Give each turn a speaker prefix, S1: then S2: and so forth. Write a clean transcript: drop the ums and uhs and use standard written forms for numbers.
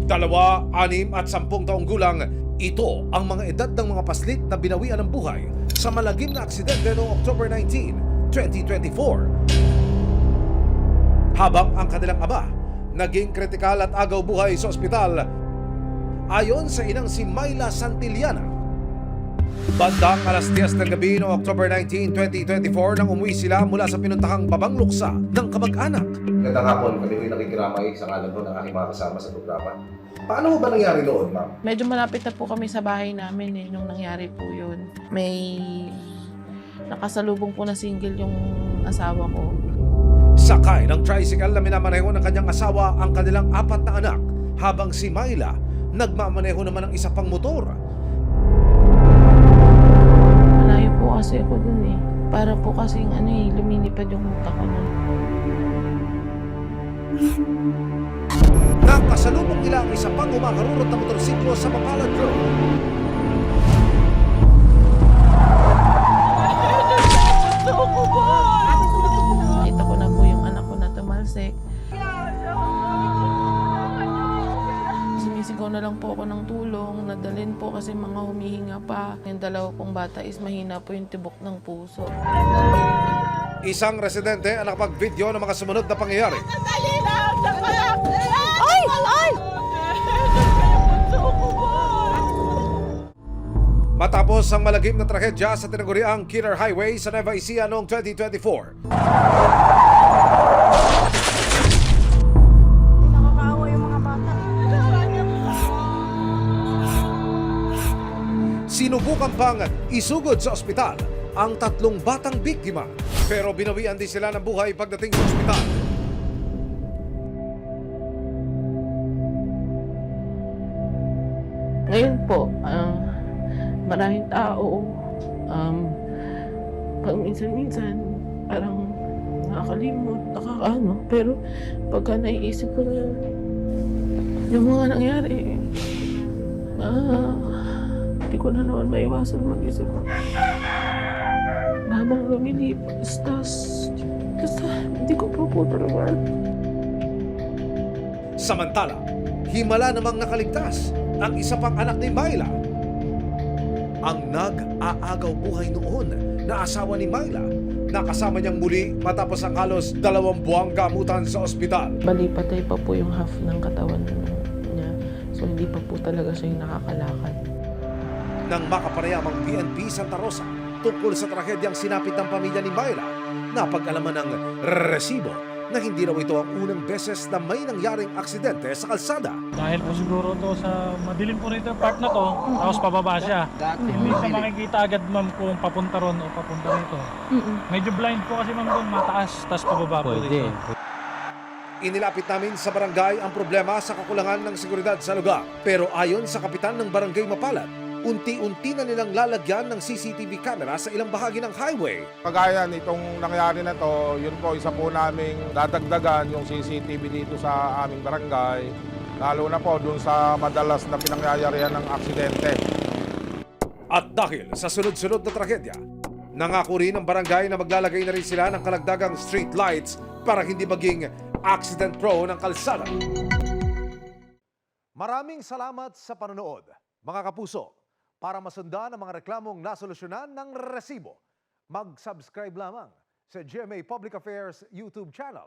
S1: 2, 6 at 10 taong gulang, ito ang mga edad ng mga paslit na binawian ng buhay sa malagim na aksidente noong October 19, 2024. Habang ang kanilang ama naging kritikal at agaw buhay sa ospital, ayon sa inang si Myla Santillana. Bandang alas 10 ng gabi noong October 19, 2024 nang umuwi sila mula sa pinuntahang Babang Luksa ng kamag-anak.
S2: Gandang hapon, kami ko'y nakikiramay sa ngalan ko ng aking mga kasama sa programa. Paano ba nangyari noon, ma'am?
S3: Medyo malapit na po kami sa bahay namin nung nangyari po yun. May nakasalubong po na single yung asawa ko.
S1: Sakay ng tricycle na minamaneho ng kanyang asawa ang kanilang 4 na anak, habang si Myla nagmamaneho naman ng isa pang motor.
S3: Malayo po kasi ako dun eh. Para po kasing lumilipad yung utak ko nun.
S1: Nakasalubong nila ang isa pang humakarurot na motorsiklo sa Mapalad Road.
S3: Nakita ko na po yung anak ko na tumalsik. Sumisigaw na lang po ako ng tulong. Nadalhin po kasi mga humihinga pa. Yung 2 pong bata is mahina po yung tibok ng puso.
S1: Isang residente ang nakapag-video ng mga sumunod na pangyayari.
S4: Ay! Ay!
S1: Matapos ang malagim na trahedya sa tinaguriang Killer Highway sa Nueva Ecija noong 2024.
S4: Nakakaawa yung mga bata.
S1: Sinubukan pang isugod sa ospital ang 3 batang biktima, pero binawian din sila ng buhay pagdating sa ospital.
S3: Ngayon po, maraming tao, pag minsan-minsan, parang nakakalimot, pero pagka naiisip ko na yung mga nangyari, hindi ko na naman maiwasan mag-isip. Habang lumilipas, basta hindi ko po talaga.
S1: Samantala, himala namang nakaligtas ang isa pang anak ni Myla. Ang nag-aagaw buhay noon na asawa ni Myla, nakasama niyang muli matapos ang halos 2 buwang gamutan sa ospital.
S3: Bali, patay pa po yung half ng katawan niya. So, hindi pa po talaga siya yung nakakalakad.
S1: Nang makapanayam ang PNP Santa Rosa tungkol sa trahedyang sinapit ng pamilya ni Myla, napag-alaman ng resibo na hindi raw ito ang unang beses na may nangyaring aksidente sa kalsada.
S5: Dahil po siguro to sa madilim po rito yung part na to, tapos pababa siya. Hindi siya makikita agad ma'am kung papunta ron o papunta rito. Medyo blind po kasi ma'am doon, mataas, tapos pababa po rito.
S1: Inilapit namin sa barangay ang problema sa kakulangan ng seguridad sa lugar. Pero ayon sa kapitan ng barangay Mapalad, unti-unti na nilang lalagyan ng CCTV camera sa ilang bahagi ng highway.
S6: Kagaya nitong nangyari na to, yun po isa po naming dadagdagan yung CCTV dito sa aming barangay. Lalo na po dun sa madalas na pinangyayarihan ng aksidente.
S1: At dahil sa sunod-sunod na trahedya, nangako rin ang barangay na maglalagay na rin sila ng kalagdagang street lights para hindi maging accident-prone ang kalsada. Maraming salamat sa panonood, mga kapuso. Para masundan ang mga reklamong nasolusyonan ng resibo, mag-subscribe lamang sa GMA Public Affairs YouTube channel